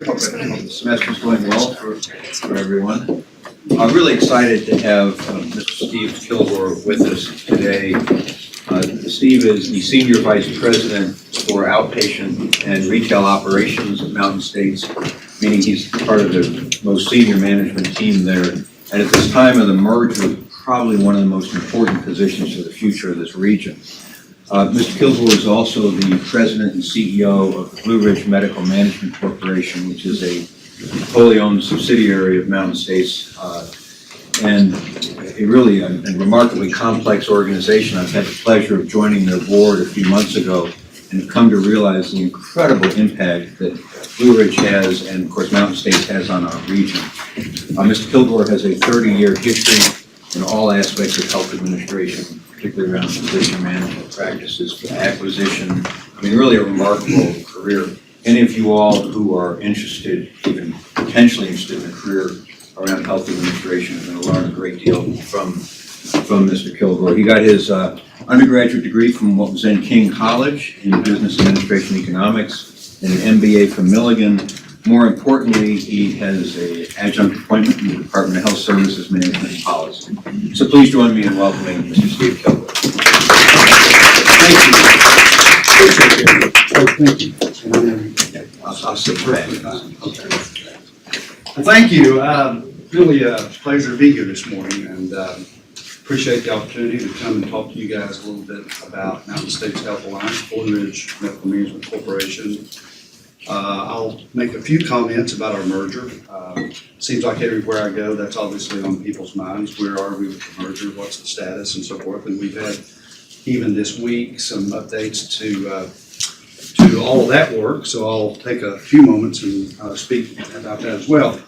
The semester's going well for everyone. I'm really excited to have Mr. Steve Kilgore with us today. Steve is the Senior Vice President for Outpatient and Retail Operations at Mountain States, meaning he's part of the most senior management team there. And at this time of the merger, probably one of the most important positions for the future of this region. Mr. Kilgore is also the President and CEO of the Blue Ridge Medical Management Corporation, which is a wholly owned subsidiary of Mountain States, and a really remarkably complex organization. I've had the pleasure of joining their board a few months ago and have come to realize the incredible impact that Blue Ridge has, and of course Mountain States has, on our region. Mr. Kilgore has a 30-year history in all aspects of health administration, particularly around physician management practices, acquisition. I mean, really a remarkable career. Any of you all who are interested, even potentially interested in a career around health administration, are going to learn a great deal from Mr. Kilgore. He got his undergraduate degree from what was then King College in Business Administration and Economics, and an MBA from Milligan. More importantly, he has an adjunct appointment in the Department of Health Services Management and Policy. So please join me in welcoming Mr. Steve Kilgore. Thank you. I'll sit back. Okay. Well, thank you. Really a pleasure to be here this morning, and appreciate the opportunity to come and talk to you guys a little bit about Mountain States Health Alliance, Blue Ridge Medical Management Corporation. I'll make a few comments about our merger. Seems like everywhere I go, that's obviously on people's minds. Where are we with the merger? What's the status and so forth? And we've had, even this week, some updates to all of that work. So I'll take a few moments and speak about that as well.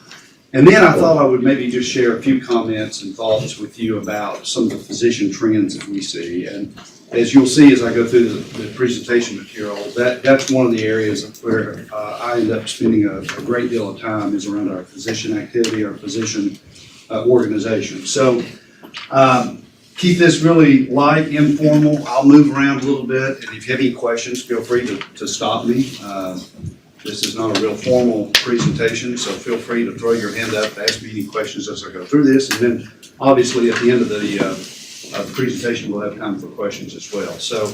And then I thought I would maybe just share a few comments and thoughts with you about some of the physician trends that we see. And as you'll see as I go through the presentation material, that's one of the areas where I end up spending a great deal of time is around our physician activity, our physician organization. So keep this really light, informal. I'll move around a little bit, and if you have any questions, feel free to stop me. This is not a real formal presentation, so feel free to throw your hand up, ask me any questions as I go through this, and then obviously at the end of the presentation we'll have time for questions as well. So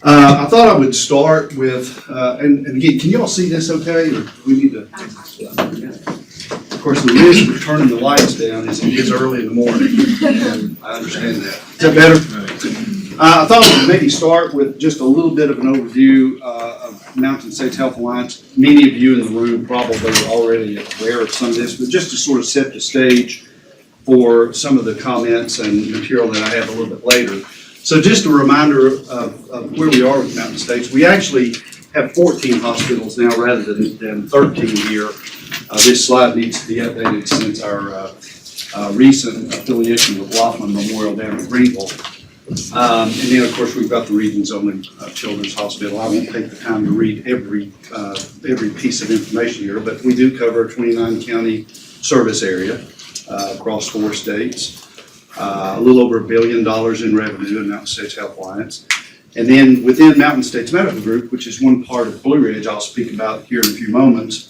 I thought I would start with, and again, can you all see this okay, or do we need to? Of course, the risk of turning the lights down is it gets early in the morning, and I understand that. Is that better? I thought I would maybe start with just a little bit of an overview of Mountain States Health Alliance. Many of you in the room probably are already aware of some of this, but just to sort of set the stage for some of the comments and material that I have a little bit later. So just a reminder of where we are with Mountain States. We actually have 14 hospitals now rather than 13 here. This slide needs to be updated since our recent affiliation with Laughlin Memorial down in Greenville. And then, of course, we've got the region's only children's hospital. I won't take the time to read every piece of information here, but we do cover a 29-county service area across 4 states. A little over $1 billion in revenue in Mountain States Health Alliance. And then within Mountain States Medical Group, which is one part of Blue Ridge, I'll speak about here in a few moments,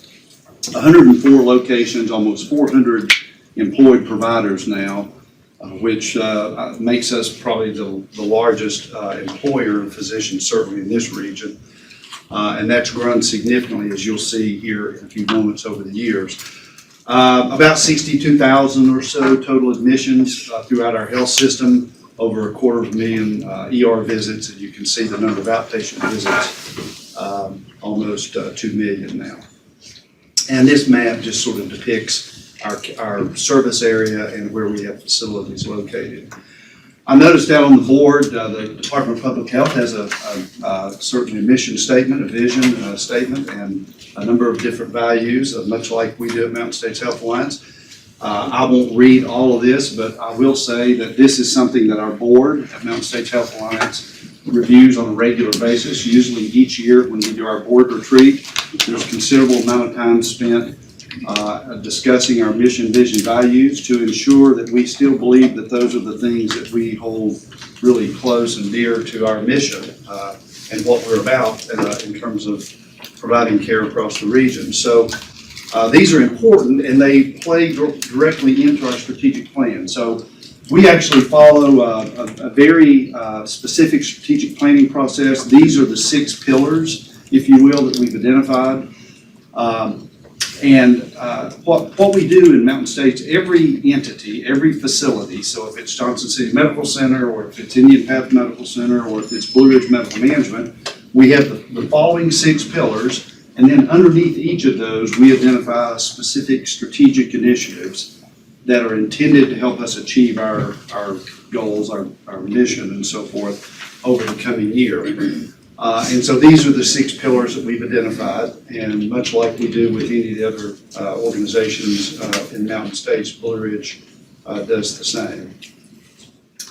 104 locations, almost 400 employed providers now, which makes us probably the largest employer of physicians, certainly in this region. And that's grown significantly, as you'll see here in a few moments, over the years. About 62,000 or so total admissions throughout our health system, over 250,000 ER visits, and you can see the number of outpatient visits, almost 2 million now. And this map just sort of depicts our service area and where we have facilities located. I noticed out on the board, the Department of Public Health has a certain mission statement, a vision statement, and a number of different values, much like we do at Mountain States Health Alliance. I won't read all of this, but I will say that this is something that our board at Mountain States Health Alliance reviews on a regular basis. Usually each year when we do our board retreat, there's a considerable amount of time spent discussing our mission, vision, values to ensure that we still believe that those are the things that we hold really close and dear to our mission and what we're about in terms of providing care across the region. So These are important and they play directly into our strategic plan. So we actually follow a very specific strategic planning process. These are the 6 pillars, if you will, that we've identified. What we do in Mountain States, every entity, every facility, so if it's Johnson City Medical Center, or if it's Indian Path Medical Center, or if it's Blue Ridge Medical Management, we have the following 6 pillars. And then underneath each of those, we identify specific strategic initiatives that are intended to help us achieve our goals, our mission, and so forth over the coming year. And so these are the 6 pillars that we've identified, and much like we do with any of the other organizations in Mountain States, Blue Ridge does the same.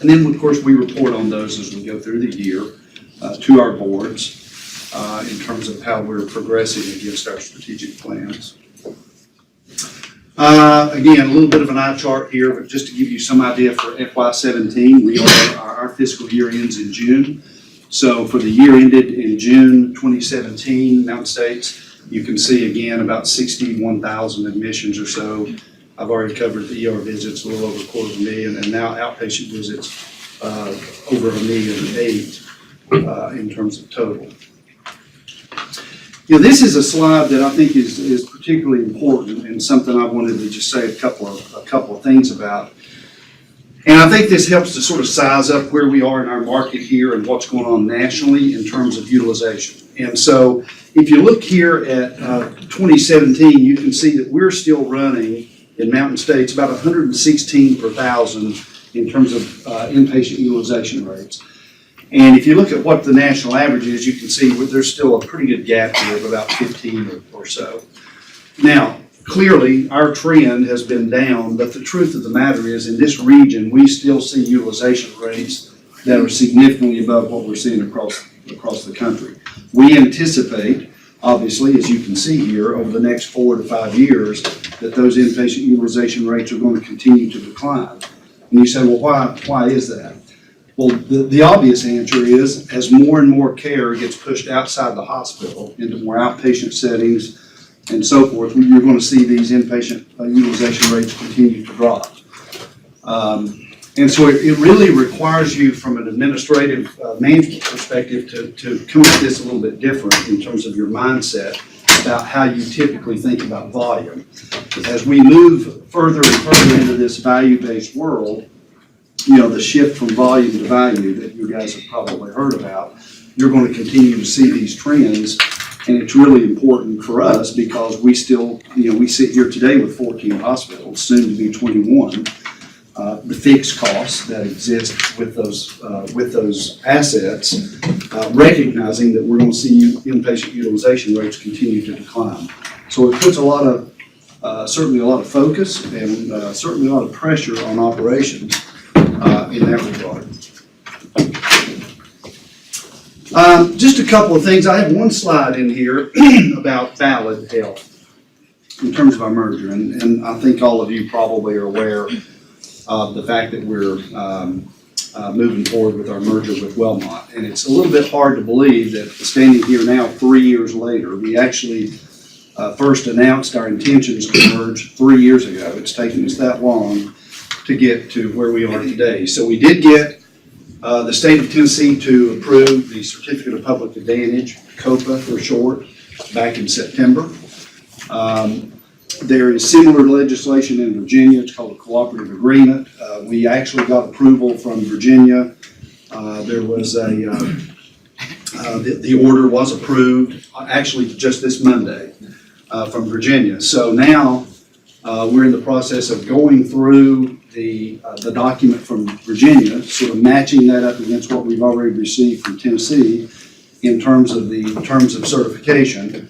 And then, of course, we report on those as we go through the year to our boards. In terms of how we're progressing against our strategic plans. Again, a little bit of an eye chart here, but just to give you some idea for FY17, our fiscal year ends in June. So for the year ended in June 2017, Mountain States, you can see again about 61,000 admissions or so. I've already covered the ER visits, a little over 250,000, and now outpatient visits over 1,000,008 in terms of total. You know, this is a slide that I think is particularly important and something I wanted to just say a couple of things about. And I think this helps to sort of size up where we are in our market here and what's going on nationally in terms of utilization. And so if you look here at 2017, you can see that we're still running in Mountain States about 116 per thousand in terms of inpatient utilization rates. And if you look at what the national average is, you can see there's still a pretty good gap here of about 15 or so. Now, clearly, our trend has been down, but the truth of the matter is, in this region, we still see utilization rates that are significantly above what we're seeing across the country. We anticipate, obviously, as you can see here, over the next 4 to 5 years, that those inpatient utilization rates are going to continue to decline. And you say, well, why is that? Well, the obvious answer is, as more and more care gets pushed outside the hospital into more outpatient settings and so forth, you're going to see these inpatient utilization rates continue to drop. And so it really requires you, from an administrative management perspective, to come at this a little bit different in terms of your mindset about how you typically think about volume. As we move further and further into this value-based world, you know, the shift from volume to value that you guys have probably heard about, you're going to continue to see these trends. And it's really important for us because we still, you know, we sit here today with 14 hospitals, soon to be 21. The fixed costs that exist with those assets, recognizing that we're going to see inpatient utilization rates continue to decline. So it puts a lot of, certainly a lot of focus and certainly a lot of pressure on operations in that regard. Just a couple of things. I have one slide in here about Valid Health in terms of our merger, and I think all of you probably are aware of the fact that we're moving forward with our merger with Wellmont. And it's a little bit hard to believe that standing here now 3 years later, we actually first announced our intentions to merge 3 years ago. It's taken us that long to get to where we are today. So we did get the state of Tennessee to approve the Certificate of Public Advantage, COPA for short, back in September. There is similar legislation in Virginia. It's called a cooperative agreement. We actually got approval from Virginia. There was the order was approved actually just this Monday from Virginia. So now we're in the process of going through the document from Virginia, sort of matching that up against what we've already received from Tennessee in terms of the terms of certification.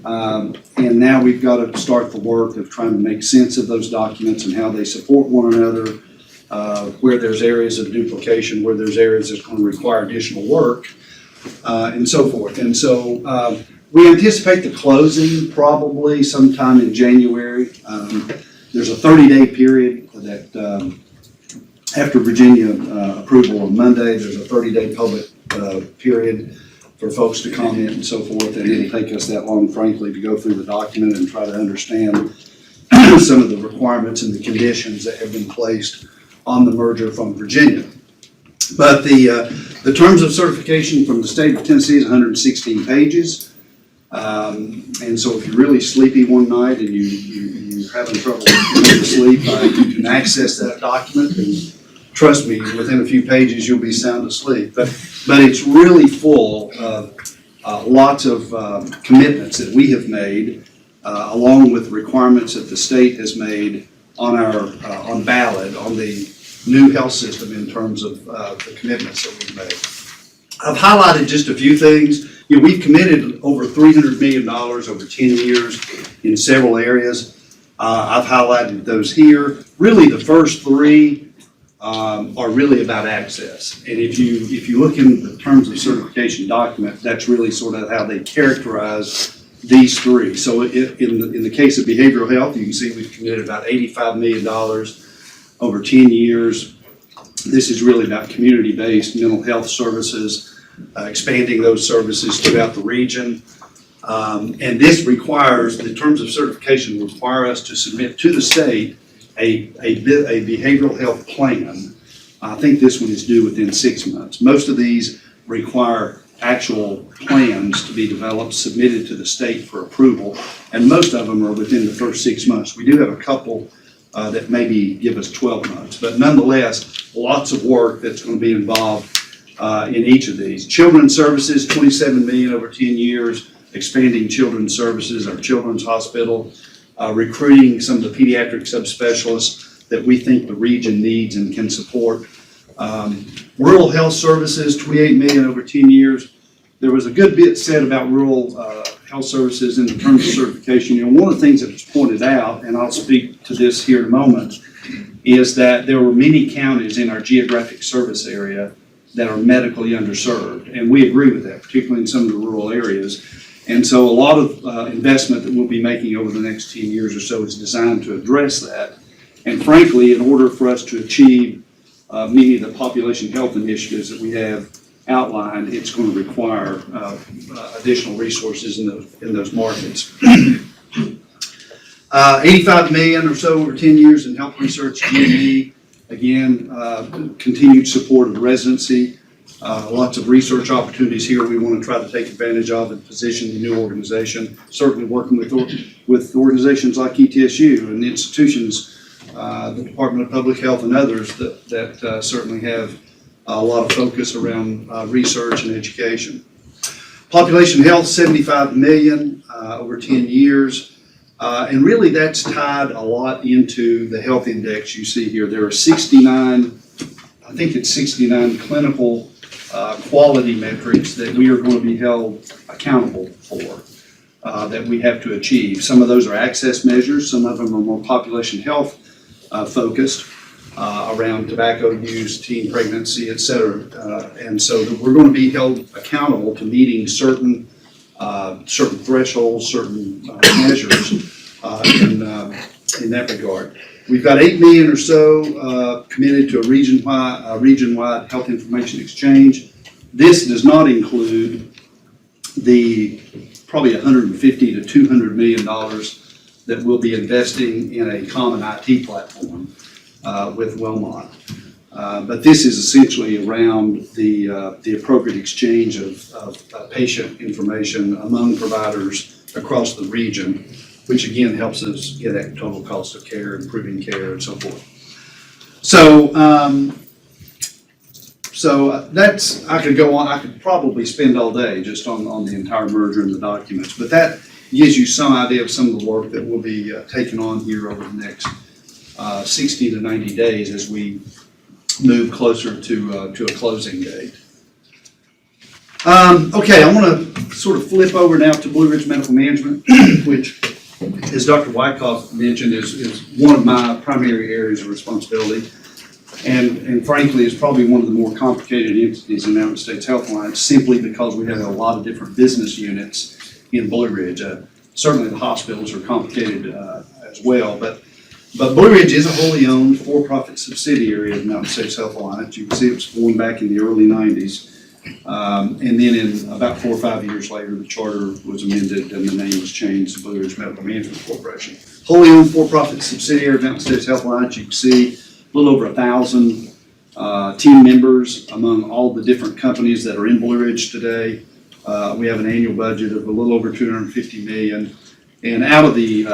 And now we've got to start the work of trying to make sense of those documents and how they support one another, where there's areas of duplication, where there's areas that's going to require additional work, and so forth. And so we anticipate the closing probably sometime in January. There's a 30-day period that after Virginia approval on Monday, there's a 30-day public period for folks to comment and so forth, and it didn't take us that long, frankly, to go through the document and try to understand some of the requirements and the conditions that have been placed on the merger from Virginia. But the terms of certification from the state of Tennessee is 116 pages. And so if you're really sleepy one night and you're having trouble going to sleep, you can access that document, and trust me, within a few pages you'll be sound asleep. But it's really full of lots of commitments that we have made, along with requirements that the state has made on our on ballot on the new health system in terms of the commitments that we've made. I've highlighted just a few things. You know, we've committed over $300 million over 10 years in several areas. I've highlighted those here. Really, the first three are really about access. And if you look in the terms of certification document, that's really sort of how they characterize these three. So in the case of behavioral health, you can see we've committed about $85 million over 10 years. This is really about community-based mental health services, expanding those services throughout the region. And this requires, the terms of certification require us to submit to the state a behavioral health plan. I think this one is due within 6 months. Most of these require actual plans to be developed, submitted to the state for approval, and most of them are within the first 6 months. We do have a couple that maybe give us 12 months, but nonetheless, lots of work that's going to be involved in each of these. Children's services, $27 million over 10 years, expanding children's services, our children's hospital, recruiting some of the pediatric subspecialists that we think the region needs and can support. Rural health services, $28 million over 10 years. There was a good bit said about rural health services in terms of certification. You know, one of the things that was pointed out, and I'll speak to this here in a moment, is that there were many counties in our geographic service area that are medically underserved. And we agree with that, particularly in some of the rural areas. And so a lot of investment that we'll be making over the next 10 years or so is designed to address that. And frankly, in order for us to achieve many of the population health initiatives that we have outlined, it's going to require additional resources in those markets. 85 million or so over 10 years in health research, G&E. Again, continued support of residency. Lots of research opportunities here we want to try to take advantage of and position the new organization. Certainly working with organizations like ETSU and institutions, the Department of Public Health and others that certainly have a lot of focus around research and education. Population health, 75 million over 10 years. And really that's tied a lot into the health index you see here. There are 69, I think it's 69 clinical quality metrics that we are going to be held accountable for, that we have to achieve. Some of those are access measures. Some of them are more population health focused around tobacco use, teen pregnancy, et cetera. And so we're going to be held accountable to meeting certain thresholds, certain measures in that regard. We've got 8 million or so committed to a region-wide health information exchange. This does not include the probably $150 to $200 million that we'll be investing in a common IT platform with Wellmont. But this is essentially around the appropriate exchange of patient information among providers across the region, which again helps us get at total cost of care, improving care, and so forth. So that's, I could go on, I could probably spend all day just on the entire merger and the documents, but that gives you some idea of some of the work that will be taken on here over the next 60 to 90 days as we move closer to a closing date. Okay, I want to sort of flip over now to Blue Ridge Medical Management, which, as Dr. Wyckoff mentioned, is one of my primary areas of responsibility, and frankly is probably one of the more complicated entities in Mountain States Health Alliance, simply because we have a lot of different business units in Blue Ridge. Certainly the hospitals are complicated as well, but Blue Ridge is a wholly owned for-profit subsidiary of Mountain States Health Alliance. You can see it was formed back in the early 90s. And then in about 4 or 5 years later, the charter was amended and the name was changed to Blue Ridge Medical Management Corporation. Wholly owned for-profit subsidiary of Mountain States Health Alliance. You can see a little over 1,000 team members among all the different companies that are in Blue Ridge today. We have an annual budget of a little over $250 million. And out of the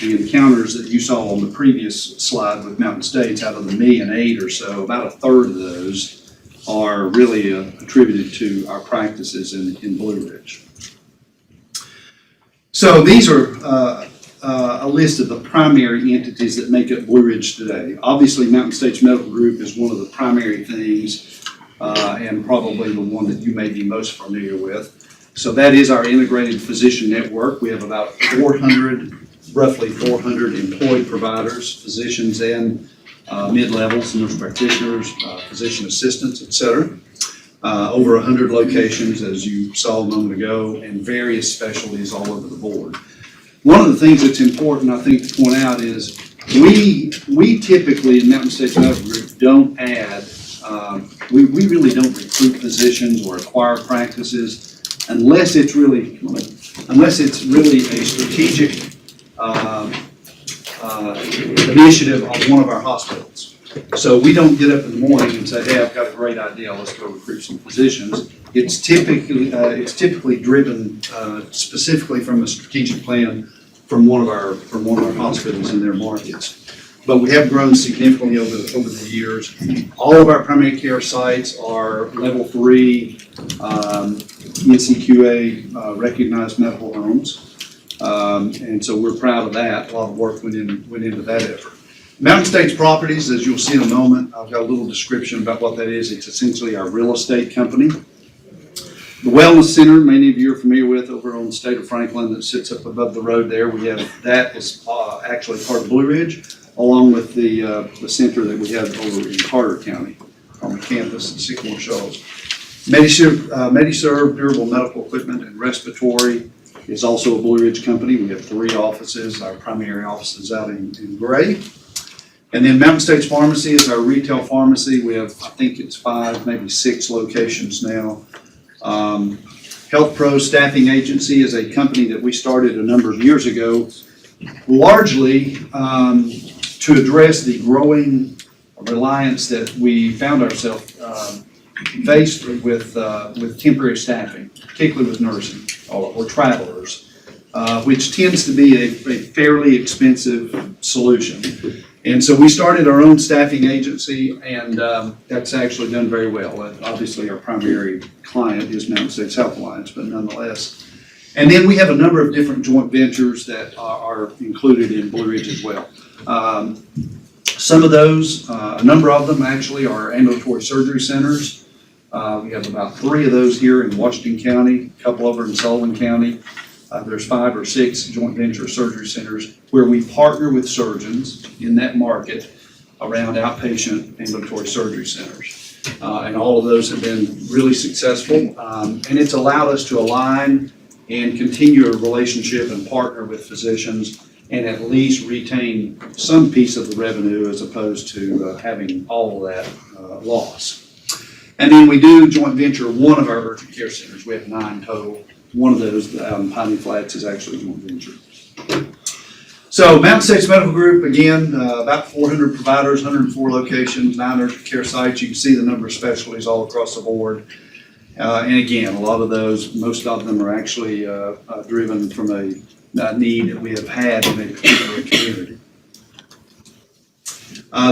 encounters that you saw on the previous slide with Mountain States, out of the 1,000,008 or so, about a third of those are really attributed to our practices in Blue Ridge. So these are a list of the primary entities that make up Blue Ridge today. Obviously, Mountain States Medical Group is one of the primary things and probably the one that you may be most familiar with. So that is our integrated physician network. We have about roughly 400 employed providers, physicians and mid-levels, nurse practitioners, physician assistants, et cetera. Over 100 locations, as you saw a moment ago, and various specialties all over the board. One of the things that's important, I think, to point out is we typically in Mountain States Medical Group don't add, we really don't recruit physicians or acquire practices unless it's really a strategic initiative on one of our hospitals. So we don't get up in the morning and say, hey, I've got a great idea, let's go recruit some physicians. It's typically driven specifically from a strategic plan from one of our hospitals in their markets. But we have grown significantly over the years. All of our primary care sites are level 3 NCQA recognized medical homes. And so we're proud of that. A lot of work went into that effort. Mountain States Properties, as you'll see in a moment, I've got a little description about what that is. It's essentially our real estate company. The Wellness Center, many of you are familiar with, over on the state of Franklin, that sits up above the road there. We have that is actually part of Blue Ridge, along with the center that we have over in Carter County on the campus in Sycamore Shoals. MediServe Durable Medical Equipment and Respiratory is also a Blue Ridge company. We have 3 offices. Our primary office is out in Gray. And then Mountain States Pharmacy is our retail pharmacy. We have, I think it's 5, maybe 6 locations now. Health Pro Staffing Agency is a company that we started a number of years ago, largely to address the growing reliance that we found ourselves faced with temporary staffing, particularly with nursing or travelers, which tends to be a fairly expensive solution. And so we started our own staffing agency, and that's actually done very well. Obviously, our primary client is Mountain States Health Alliance, but nonetheless. And then we have a number of different joint ventures that are included in Blue Ridge as well. Some of those, a number of them actually, are ambulatory surgery centers. We have about 3 of those here in Washington County, a couple over in Sullivan County. There's 5 or 6 joint venture surgery centers where we partner with surgeons in that market around outpatient ambulatory surgery centers. And all of those have been really successful. And it's allowed us to align and continue a relationship and partner with physicians and at least retain some piece of the revenue as opposed to having all of that loss. And then we do joint venture one of our urgent care centers. We have 9 total. One of those out in Piney Flats is actually a joint venture. So Mountain States Medical Group, again, about 400 providers, 104 locations, 9 urgent care sites. You can see the number of specialties all across the board. And again, a lot of those, most of them are actually driven from a need that we have had in a particular community.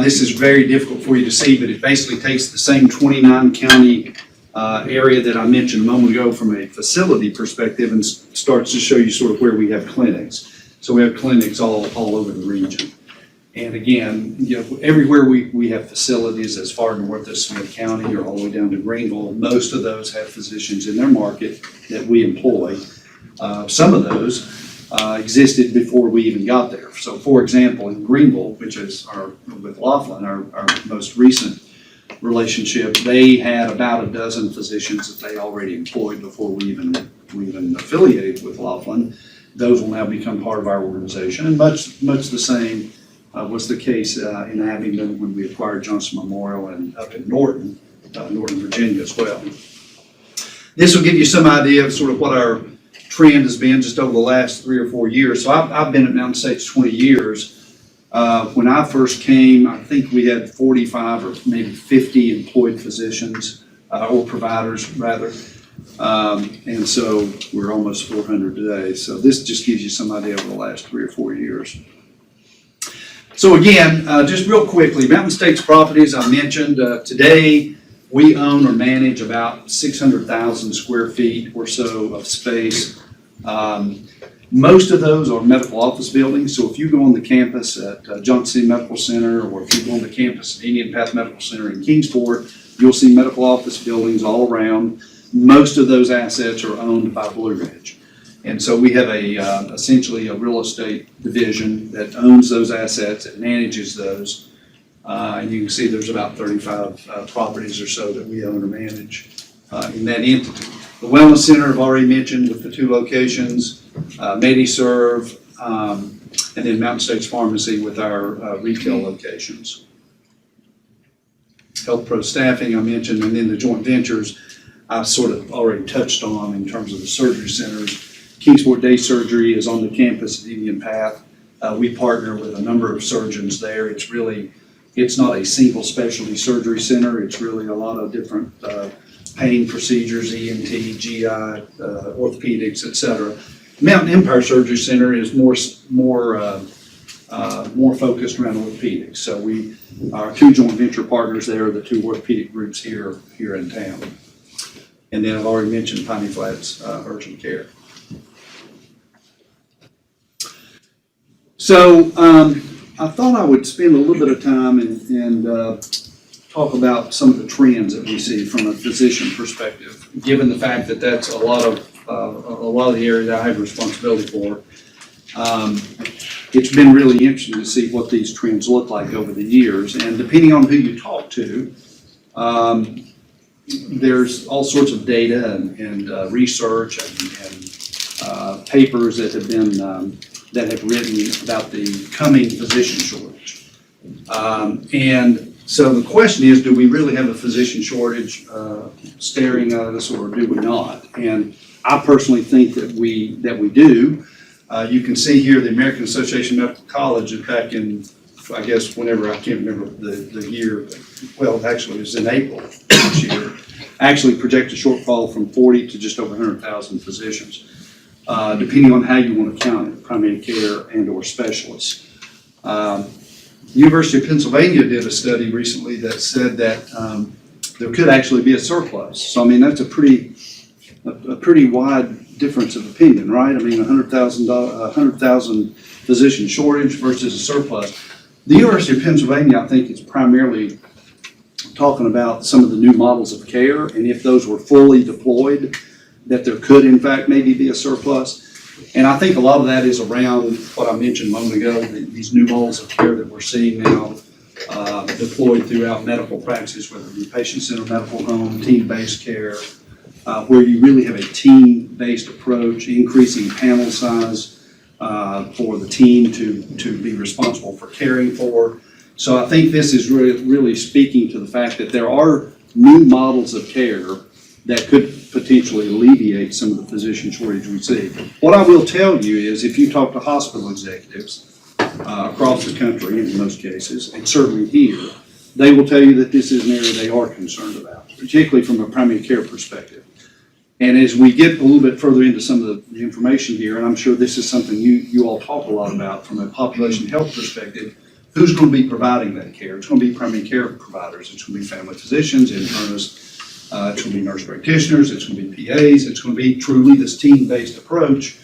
This is very difficult for you to see, but it basically takes the same 29 county area that I mentioned a moment ago from a facility perspective and starts to show you sort of where we have clinics. So we have clinics all over the region. And again, you know, everywhere we have facilities as far north as Smith County or all the way down to Greenville, most of those have physicians in their market that we employ. Some of those existed before we even got there. So for example, in Greenville, which is with Laughlin, our most recent relationship, they had about a dozen physicians that they already employed before we even affiliated with Laughlin. Those will now become part of our organization, and much the same was the case in Abingdon when we acquired Johnson Memorial and up in Norton, Virginia as well. This will give you some idea of sort of what our trend has been just over the last 3 or 4 years. So I've been at Mountain States 20 years. When I first came, I think we had 45 or maybe 50 employed physicians, or providers rather. And so we're almost 400 today. So this just gives you some idea over the last 3 or 4 years. So again, just real quickly, Mountain States Properties, I mentioned, today we own or manage about 600,000 square feet or so of space. Most of those are medical office buildings. So if you go on the campus at Johnson City Medical Center, or if you go on the campus at Indian Path Medical Center in Kingsport, you'll see medical office buildings all around. Most of those assets are owned by Blue Ridge. And so we have essentially a real estate division that owns those assets, that manages those. And you can see there's about 35 properties or so that we own or manage in that entity. The Wellness Center I've already mentioned with the 2 locations, MediServe, and then Mountain States Pharmacy with our retail locations. Health Pro Staffing I mentioned, and then the joint ventures I've sort of already touched on in terms of the surgery centers. Kingsport Day Surgery is on the campus at Indian Path. We partner with a number of surgeons there. It's not a single specialty surgery center. It's really a lot of different pain procedures, ENT, GI, orthopedics, etc. Mountain Empire Surgery Center is more focused around orthopedics. So our 2 joint venture partners there are the 2 orthopedic groups here in town. And then I've already mentioned Piney Flats Urgent Care. So I thought I would spend a little bit of time and talk about some of the trends that we see from a physician perspective, given the fact that that's a lot of the area that I have responsibility for. It's been really interesting to see what these trends look like over the years, and depending on who you talk to, there's all sorts of data and research and papers that have been that have written about the coming physician shortage. And so the question is, do we really have a physician shortage staring at us, or do we not? And I personally think that we do. You can see here the American Association of Medical Colleges back in, I guess, whenever, I can't remember the year, well, actually it was in April this year, actually project a shortfall from 40 to just over 100,000 physicians, depending on how you want to count it, primary care and or specialists. University of Pennsylvania did a study recently that said that there could actually be a surplus. So I mean, that's a pretty wide difference of opinion, right? I mean, 100,000 physician shortage versus a surplus. The University of Pennsylvania, I think, is primarily talking about some of the new models of care, and if those were fully deployed, that there could in fact maybe be a surplus. And I think a lot of that is around what I mentioned a moment ago, these new models of care that we're seeing now deployed throughout medical practice, whether it be patient-centered medical home, team-based care, where you really have a team-based approach, increasing panel size for the team to be responsible for caring for. So I think this is really speaking to the fact that there are new models of care that could potentially alleviate some of the physician shortage we see. What I will tell you is, if you talk to hospital executives across the country, in most cases, and certainly here, they will tell you that this is an area they are concerned about, particularly from a primary care perspective. And as we get a little bit further into some of the information here, and I'm sure this is something you all talk a lot about from a population health perspective, who's going to be providing that care? It's going to be primary care providers. It's going to be family physicians, internists, it's going to be nurse practitioners, it's going to be PAs, it's going to be truly this team-based approach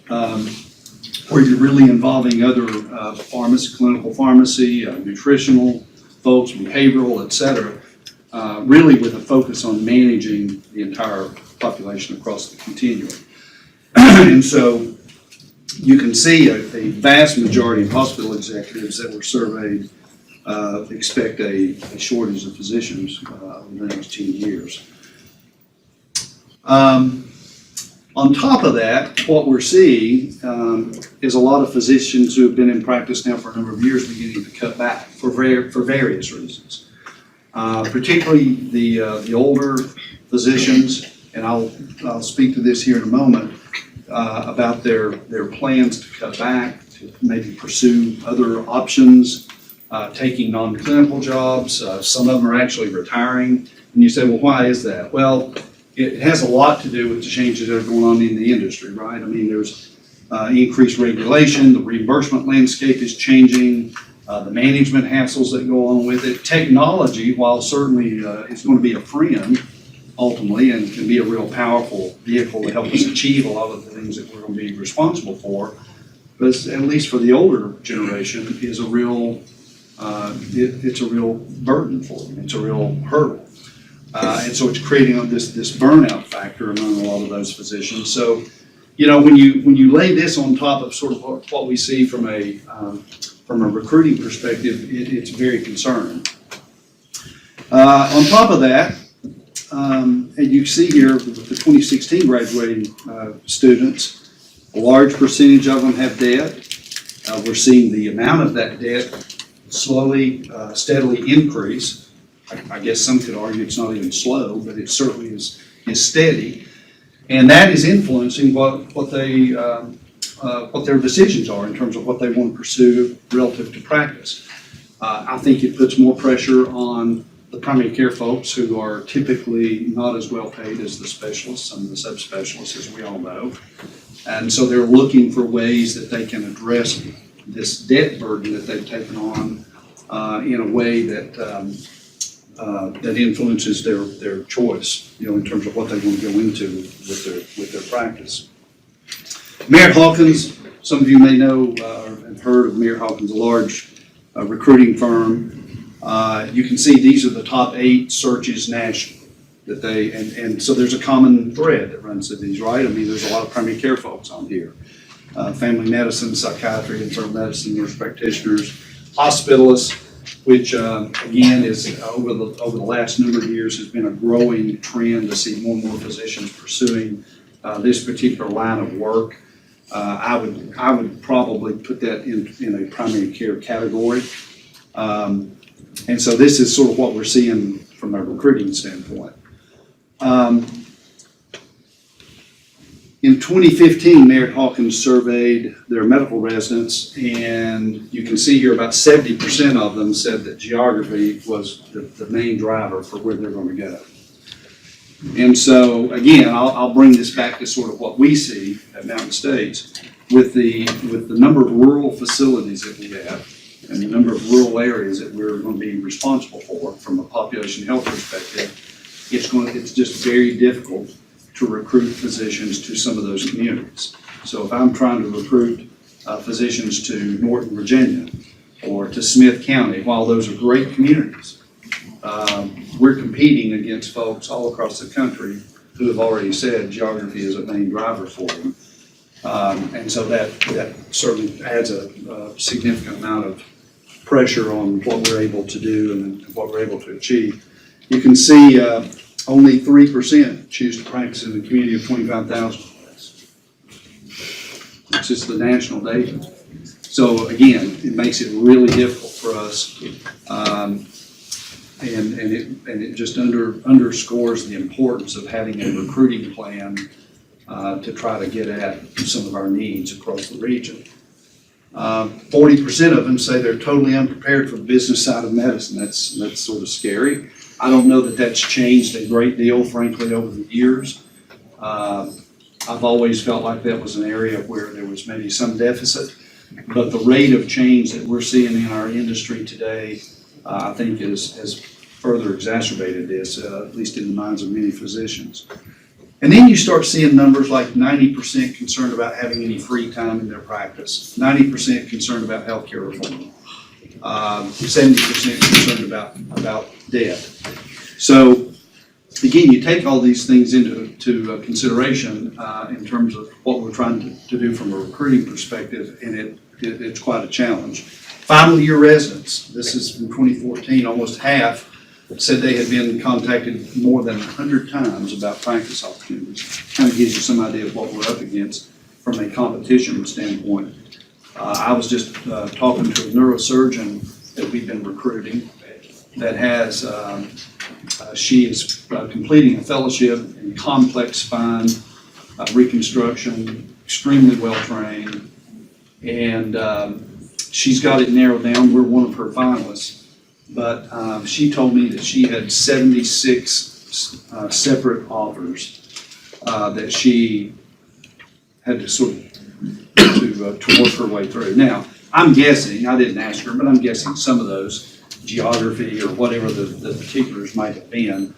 where you're really involving other pharmacy, clinical pharmacy, nutritional folks, behavioral, et cetera, really with a focus on managing the entire population across the continuum. And so you can see a vast majority of hospital executives that were surveyed expect a shortage of physicians in the next 10 years. On top of that, what we're seeing is a lot of physicians who have been in practice now for a number of years beginning to cut back for various reasons. Particularly the older physicians and I'll speak to this here in a moment, about their plans to cut back, to maybe pursue other options, taking non-clinical jobs. Some of them are actually retiring. And you say, well, why is that? Well, it has a lot to do with the changes that are going on in the industry, right? I mean, there's increased regulation, the reimbursement landscape is changing, the management hassles that go on with it. Technology, while certainly it's going to be a friend ultimately and can be a real powerful vehicle to help us achieve a lot of the things that we're going to be responsible for, but at least for the older generation, is a real, it's a real burden for them. It's a real hurdle. And so it's creating this burnout factor among a lot of those physicians. So, you know, when you lay this on top of sort of what we see from a recruiting perspective, it's very concerning. On top of that, and you see here with the 2016 graduating students, a large percentage of them have debt. We're seeing the amount of that debt slowly, steadily increase. I guess some could argue it's not even slow, but it certainly is steady. And that is influencing what their decisions are in terms of what they want to pursue relative to practice. I think it puts more pressure on the primary care folks, who are typically not as well paid as the specialists and the subspecialists, as we all know. And so they're looking for ways that they can address this debt burden that they've taken on in a way that that influences their choice, you know, in terms of what they want to go into with their practice. Merritt Hawkins, some of you may know or have heard of Merritt Hawkins, a large recruiting firm. You can see these are the top 8 searches nationally that they, and so there's a common thread that runs through these, right? I mean, there's a lot of primary care folks on here. Family medicine, psychiatry, internal medicine, nurse practitioners, hospitalists, which again is over the last number of years has been a growing trend to see more and more physicians pursuing this particular line of work. I would probably put that in a primary care category. And so this is sort of what we're seeing from a recruiting standpoint. In 2015, Merritt Hawkins surveyed their medical residents, and you can see here about 70% of them said that geography was the main driver for where they're going to go. And so, again, I'll bring this back to sort of what we see at Mountain States with the number of rural facilities that we have and the number of rural areas that we're going to be responsible for from a population health perspective. It's just very difficult to recruit physicians to some of those communities. So if I'm trying to recruit physicians to Norton, Virginia, or to Smith County, while those are great communities, we're competing against folks all across the country who have already said geography is a main driver for them. And so that certainly adds a significant amount of pressure on what we're able to do and what we're able to achieve. You can see only 3% choose to practice in a community of 25,000. It's just the national data. So again, it makes it really difficult for us, and it just underscores the importance of having a recruiting plan to try to get at some of our needs across the region. 40% of them say they're totally unprepared for the business side of medicine. That's sort of scary. I don't know that that's changed a great deal, frankly, over the years. I've always felt like that was an area where there was maybe some deficit, but the rate of change that we're seeing in our industry today, I think has further exacerbated this, at least in the minds of many physicians. And then you start seeing numbers like 90% concerned about having any free time in their practice, 90% concerned about healthcare reform, 70% concerned about debt. So again, you take all these things into consideration in terms of what we're trying to do from a recruiting perspective, and it's quite a challenge. Final year residents, this is from 2014, almost half said they had been contacted more than 100 times about practice opportunities. Kind of gives you some idea of what we're up against from a competition standpoint. I was just talking to a neurosurgeon that we've been recruiting that has She is completing a fellowship in complex spine reconstruction, extremely well trained, and she's got it narrowed down. We're one of her finalists, but she told me that she had 76 separate offers that she had to sort of to work her way through. Now, I'm guessing, I didn't ask her, but I'm guessing some of those, geography or whatever the particulars might have been,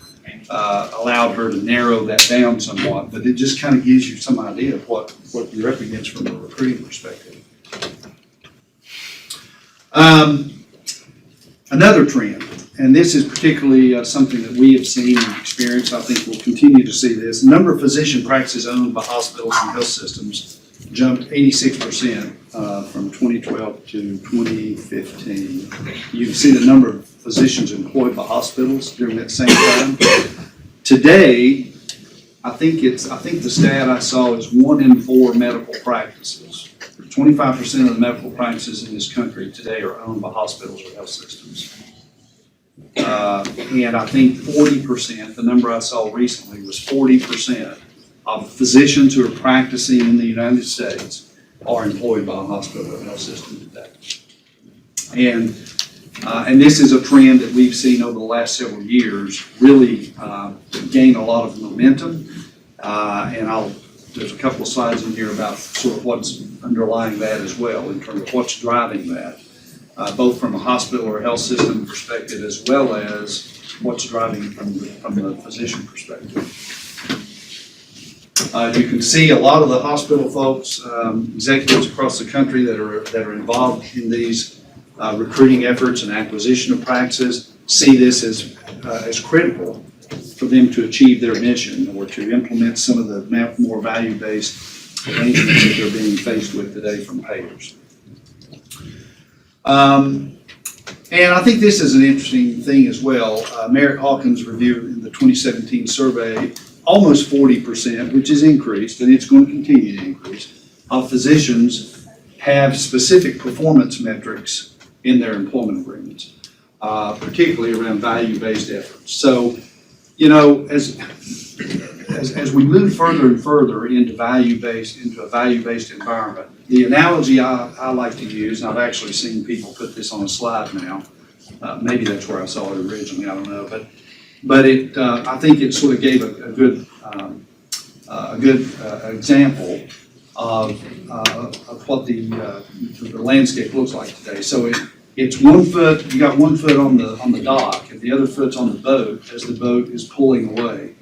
allowed her to narrow that down somewhat, but it just kind of gives you some idea of what you're up against from a recruiting perspective. Another trend, and this is particularly something that we have seen and experienced, I think we'll continue to see this. The number of physician practices owned by hospitals and health systems jumped 86% from 2012 to 2015. You can see the number of physicians employed by hospitals during that same time. Today, I think the stat I saw is 1 in 4 medical practices. 25% of the medical practices in this country today are owned by hospitals or health systems. And I think 40%, the number I saw recently was 40% of physicians who are practicing in the United States are employed by a hospital or health system today. And this is a trend that we've seen over the last several years really gain a lot of momentum. And there's a couple of slides in here about sort of what's underlying that as well in terms of what's driving that, both from a hospital or health system perspective as well as what's driving from the physician perspective. You can see a lot of the hospital folks, executives across the country that are involved in these recruiting efforts and acquisition of practices see this as critical for them to achieve their mission or to implement some of the more value-based arrangements that they're being faced with today from payers. And I think this is an interesting thing as well. Merritt Hawkins reviewed in the 2017 survey, almost 40%, which is increased, and it's going to continue to increase, of physicians have specific performance metrics in their employment agreements, particularly around value-based efforts. So, you know, as we move further and further into a value-based environment, the analogy I like to use, and I've actually seen people put this on a slide now, maybe that's where I saw it originally, I don't know, but I think it sort of gave a good example of what the landscape looks like today. So it's 1 foot. You got 1 foot on the dock, and the other foot's on the boat as the boat is pulling away.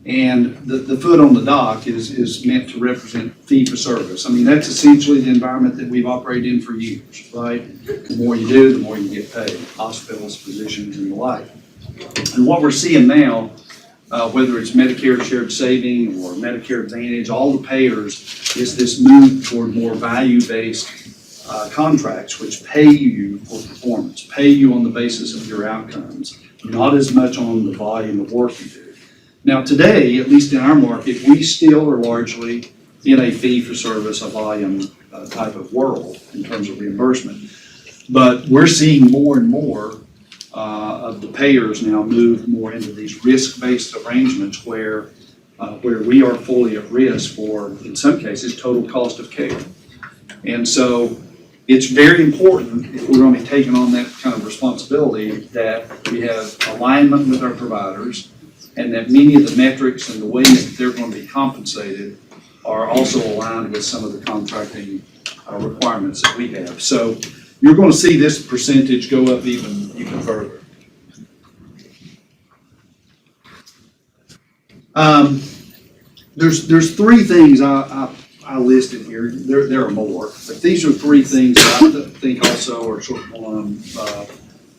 And the foot on the dock is meant to represent fee for service. I mean, that's essentially the environment that we've operated in for years, right? The more you do, the more you get paid. Hospitals, physicians, and the like. And what we're seeing now, whether it's Medicare Shared Saving or Medicare Advantage, all the payers, is this move toward more value-based contracts, which pay you for performance, pay you on the basis of your outcomes, not as much on the volume of work you do. Now today, at least in our market, we still are largely in a fee-for-service, a volume type of world in terms of reimbursement. But we're seeing more and more of the payers now move more into these risk-based arrangements where we are fully at risk for, in some cases, total cost of care. And so it's very important, if we're going to be taking on that kind of responsibility, that we have alignment with our providers and that many of the metrics and the ways that they're going to be compensated are also aligned with some of the contracting requirements that we have. So you're going to see this percentage go up even further. There's 3 things I listed here. There are more, but these are 3 things that I think also are sort of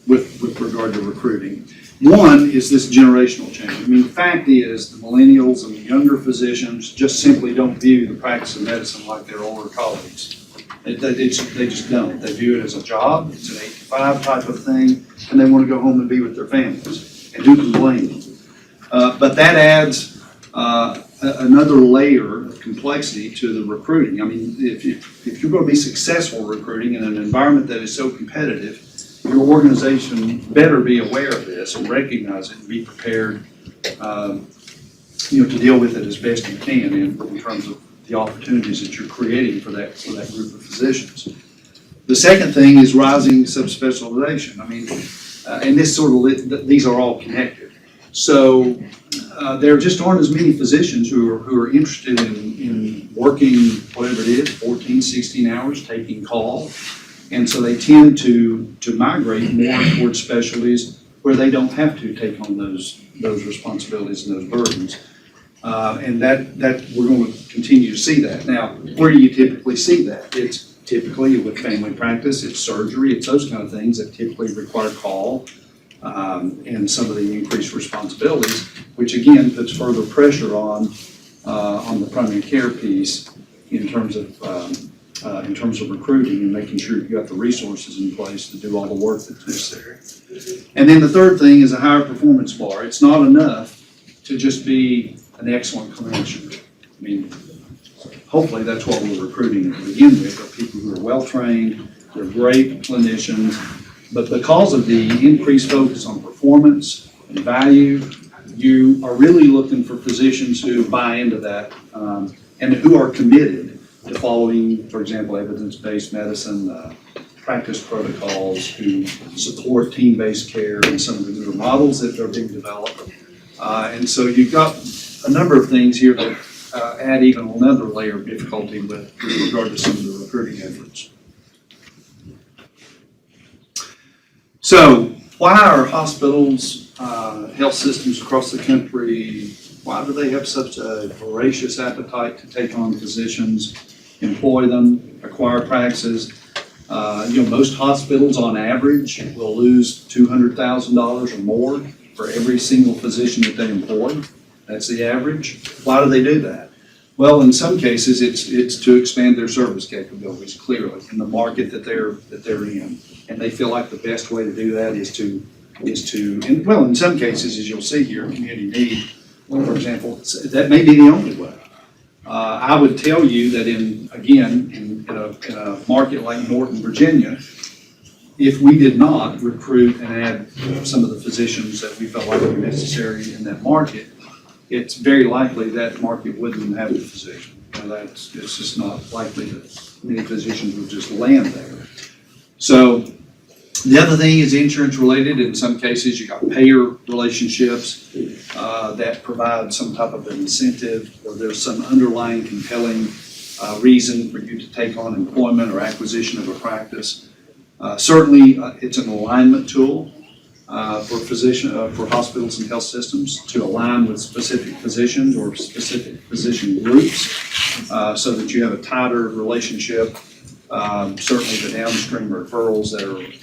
with regard to recruiting. One is this generational change. I mean, the fact is the millennials and the younger physicians just simply don't view the practice of medicine like their older colleagues. They just don't. They view it as a job. It's an 8 to 5 type of thing, and they want to go home and be with their families. And who can blame them? But that adds another layer of complexity to the recruiting. I mean, if you're going to be successful recruiting in an environment that is so competitive, your organization better be aware of this and recognize it and be prepared, to deal with it as best you can in terms of the opportunities that you're creating for that group of physicians. The second thing is rising subspecialization. I mean, and these are all connected. So there just aren't as many physicians who are interested in working whatever it is, 14, 16 hours, taking call. And so they tend to migrate more towards specialties where they don't have to take on those responsibilities and those burdens. And that we're going to continue to see that. Now, where do you typically see that? It's typically with family practice, it's surgery, it's those kind of things that typically require call and some of the increased responsibilities, which again puts further pressure on the primary care piece in terms of recruiting and making sure you've got the resources in place to do all the work that's necessary. And then the third thing is a higher performance bar. It's not enough to just be an excellent clinician. I mean, hopefully that's what we're recruiting to begin with, are people who are well-trained, they're great clinicians, but because of the increased focus on performance and value, you are really looking for physicians who buy into that and who are committed to following, for example, evidence-based medicine, practice protocols, who support team-based care and some of the newer models that are being developed. And so you've got a number of things here that add even another layer of difficulty with regard to some of the recruiting efforts. So why are hospitals, health systems across the country, why do they have such a voracious appetite to take on physicians, employ them, acquire practices? Most hospitals on average will lose $200,000 or more for every single physician that they employ. That's the average. Why do they do that? Well, in some cases, it's to expand their service capabilities clearly in the market that they're in, and they feel like the best way to do that is to in some cases, as you'll see here, community need, for example, that may be the only way. I would tell you that in a market like Norton, Virginia, if we did not recruit and add some of the physicians that we felt like were necessary in that market, it's very likely that market wouldn't have a physician. It's just not likely that many physicians would just land there. So the other thing is insurance related. In some cases, you got payer relationships that provide some type of an incentive, or there's some underlying compelling reason for you to take on employment or acquisition of a practice. Certainly, it's an alignment tool for hospitals and health systems to align with specific physicians or specific physician groups so that you have a tighter relationship. Certainly the downstream referrals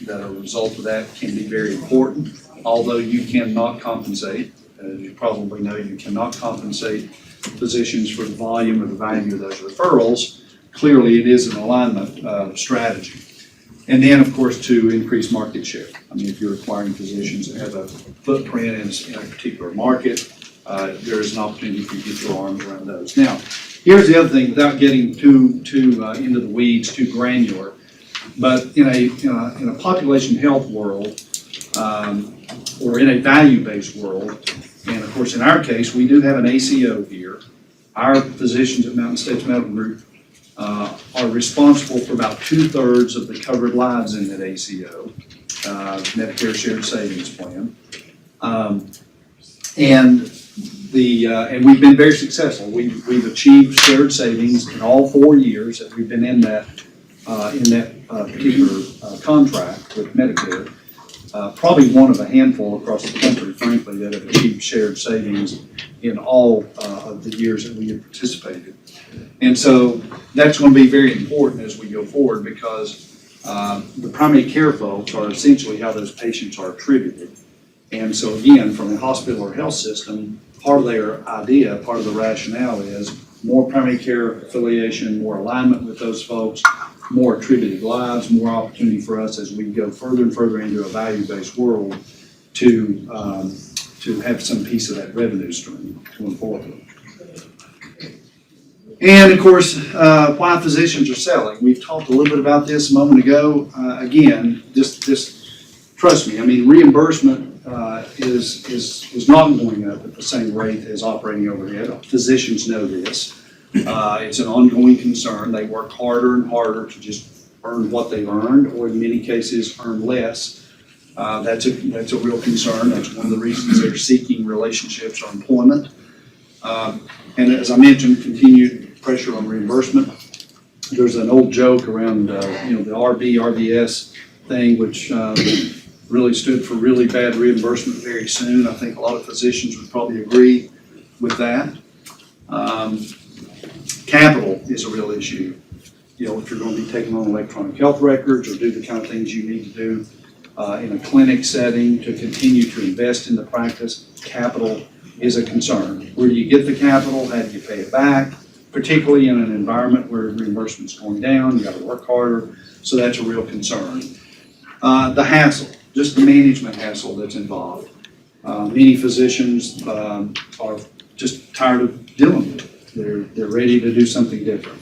that are a result of that can be very important, although you cannot compensate. As you probably know, you cannot compensate physicians for the volume or the value of those referrals. Clearly, it is an alignment strategy. And then, of course, to increase market share. I mean, if you're acquiring physicians that have a footprint in a particular market, there is an opportunity for you to get your arms around those. Now, here's the other thing, without getting too into the weeds, too granular, but in a population health world, or in a value-based world, and of course, in our case, we do have an ACO here. Our physicians at Mountain States Medical Group are responsible for about 2/3 of the covered lives in that ACO, Medicare Shared Savings Plan. And we've been very successful. We've achieved shared savings in all 4 years that we've been in that particular contract with Medicare. Probably one of a handful across the country, frankly, that have achieved shared savings in all of the years that we have participated. And so that's going to be very important as we go forward, because the primary care folks are essentially how those patients are attributed. And so again, from a hospital or health system, part of their idea, part of the rationale is more primary care affiliation, more alignment with those folks, more attributed lives, more opportunity for us as we go further and further into a value-based world to have some piece of that revenue stream going forward. And of course, why physicians are selling. We've talked a little bit about this a moment ago. Again, this trust me, I mean, reimbursement is not going up at the same rate as operating overhead. Physicians know this. It's an ongoing concern. They work harder and harder to just earn what they've earned, or in many cases, earn less. That's a real concern. That's one of the reasons they're seeking relationships or employment. And as I mentioned, continued pressure on reimbursement. There's an old joke around, the RBS thing, which really stood for really bad reimbursement very soon. I think a lot of physicians would probably agree with that. Capital is a real issue. If you're going to be taking on electronic health records or do the kind of things you need to do in a clinic setting to continue to invest in the practice, capital is a concern. Where do you get the capital? How do you pay it back? Particularly in an environment where reimbursement's going down, you got to work harder. So that's a real concern. The hassle, just the management hassle that's involved. Many physicians are just tired of dealing with it. They're ready to do something different.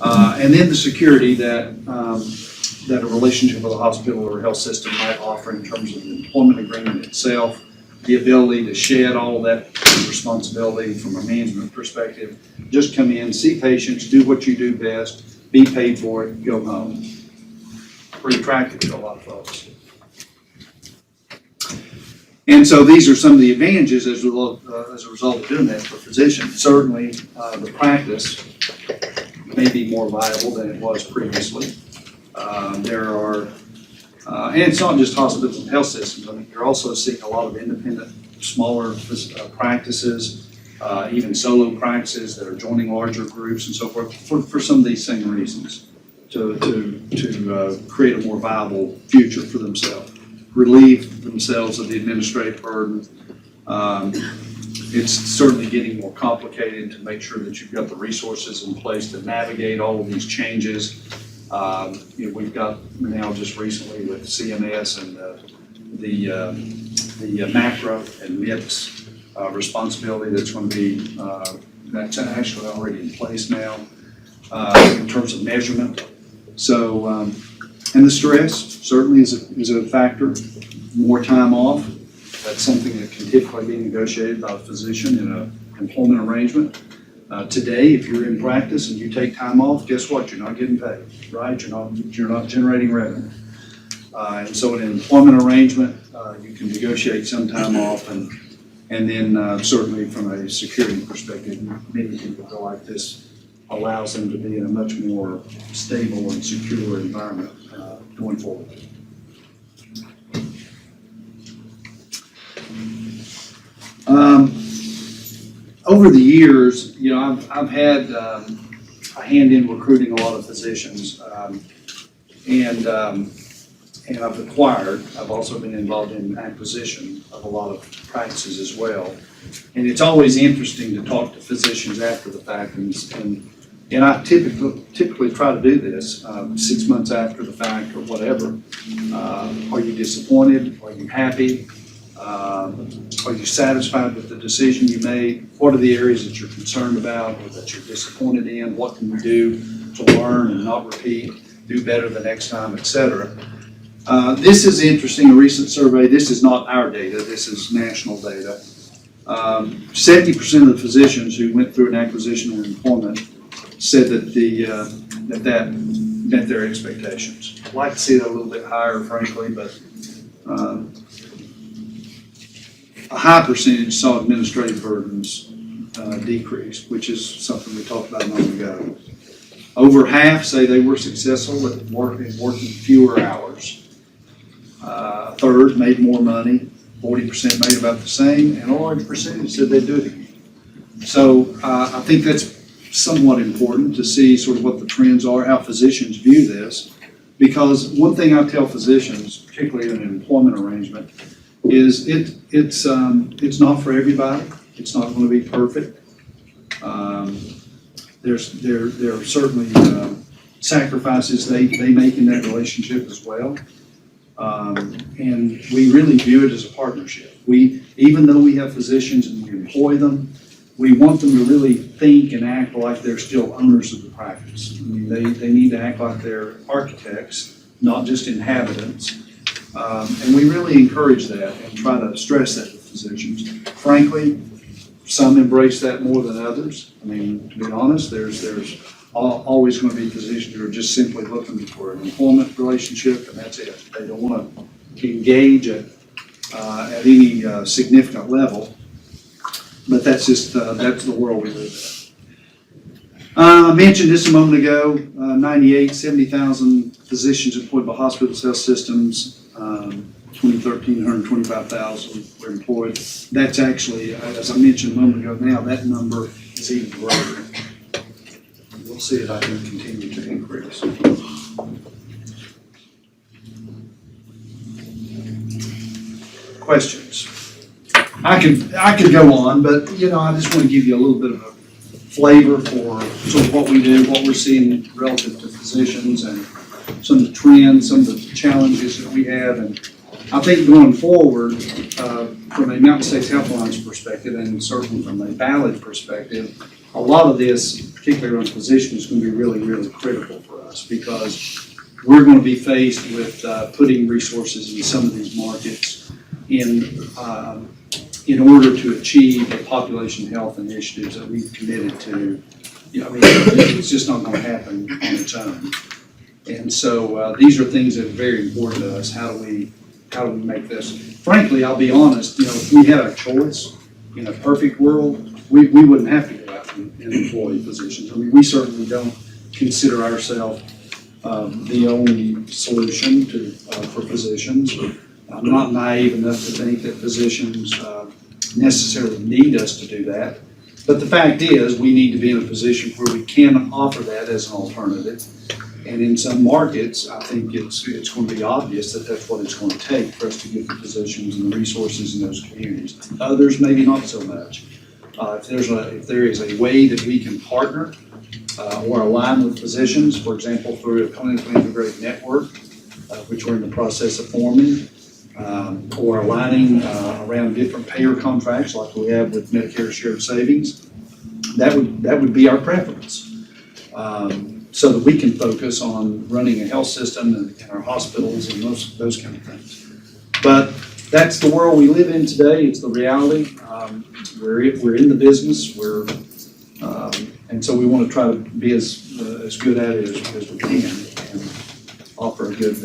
And then the security that a relationship with a hospital or health system might offer in terms of the employment agreement itself, the ability to shed all of that responsibility from a management perspective, just come in, see patients, do what you do best, be paid for it, go home. Pretty attractive to a lot of folks. And so these are some of the advantages as a result of doing that for physicians. Certainly, the practice may be more viable than it was previously. There are, and it's not just hospitals and health systems. I mean, you're also seeing a lot of independent, smaller practices, even solo practices that are joining larger groups and so forth for some of these same reasons, to create a more viable future for themselves, relieve themselves of the administrative burden. It's certainly getting more complicated to make sure that you've got the resources in place to navigate all of these changes. We've got now just recently with CMS and the macro and MIPS responsibility that's going to be, that's actually already in place now in terms of measurement. So, and the stress certainly is a factor. More time off, that's something that can typically be negotiated by a physician in an employment arrangement. Today, if you're in practice and you take time off, guess what? You're not getting paid, right? You're not generating revenue. And so in an employment arrangement, you can negotiate some time off, and then certainly from a security perspective, many people feel like this allows them to be in a much more stable and secure environment going forward. Over the years, I've had a hand in recruiting a lot of physicians, and I've also been involved in acquisition of a lot of practices as well. And it's always interesting to talk to physicians after the fact, and I typically try to do this 6 months after the fact or whatever. Are you disappointed? Are you happy? Are you satisfied with the decision you made? What are the areas that you're concerned about or that you're disappointed in? What can you do to learn and not repeat, do better the next time, etc. This is interesting, a recent survey. This is not our data, this is national data. 70% of the physicians who went through an acquisition or employment said that that met their expectations. I'd like to see that a little bit higher, frankly, but a high percentage saw administrative burdens decrease, which is something we talked about a moment ago. Over half say they were successful at working fewer hours. A third made more money, 40% made about the same, and a large percentage said they'd do it again. So I think that's somewhat important to see sort of what the trends are, how physicians view this, because one thing I tell physicians, particularly in an employment arrangement, is it's not for everybody. It's not going to be perfect. There are certainly sacrifices they make in that relationship as well. And we really view it as a partnership. Even though we have physicians and we employ them, we want them to really think and act like they're still owners of the practice. I mean, they need to act like they're architects, not just inhabitants. And we really encourage that and try to stress that with physicians. Frankly, some embrace that more than others. I mean, to be honest, there's always going to be physicians who are just simply looking for an employment relationship, and that's it. They don't want to engage at any significant level. But that's just that's the world we live in. I mentioned this a moment ago. 70,000 physicians employed by hospitals, health systems. 2013, 125,000 were employed. That's actually, as I mentioned a moment ago, now that number is even greater. We'll see if I can continue to increase. Questions? I could go on, but I just want to give you a little bit of a flavor for sort of what we do, what we're seeing relative to physicians, and some of the trends, some of the challenges that we have. And I think going forward, from a Mountain States Health Alliance perspective, and certainly from a Ballard perspective, a lot of this, particularly around physician, is going to be really, really critical for us, because we're going to be faced with putting resources in some of these markets in order to achieve the population health initiatives that we've committed to. It's just not going to happen on its own. And so these are things that are very important to us. How do we make this? Frankly, I'll be honest, if we had a choice in a perfect world, we wouldn't have to go out and employ physicians. I mean, we certainly don't consider ourselves the only solution for physicians. I'm not naive enough to think that physicians necessarily need us to do that. But the fact is, we need to be in a position where we can offer that as an alternative. And in some markets, I think it's going to be obvious that that's what it's going to take for us to get the physicians and the resources in those communities. Others, maybe not so much. If there is a way that we can partner or align with physicians, for example, through a clinically integrated network, which we're in the process of forming, or aligning around different payer contracts like we have with Medicare Shared Savings, that would be our preference. So that we can focus on running a health system and our hospitals and those kind of things. But that's the world we live in today. It's the reality. We're in the business. And so we want to try to be as good at it as we can and offer a good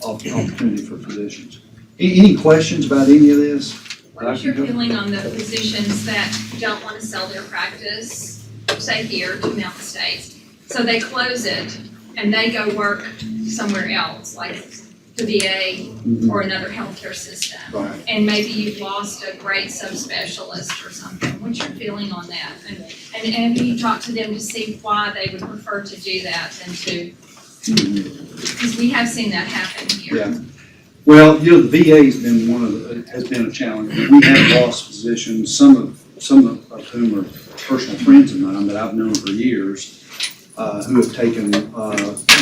opportunity for physicians. Any questions about any of this? What's your feeling on the physicians that don't want to sell their practice, say here to Mountain States? So they close it and they go work somewhere else, like the VA or another healthcare system. Right. And maybe you've lost a great subspecialist or something. What's your feeling on that? And have you talked to them to see why they would prefer to do that than to? Because we have seen that happen here. Yeah. Well, the VA has been a challenge. We have lost physicians, some of whom are personal friends of mine that I've known for years, who have taken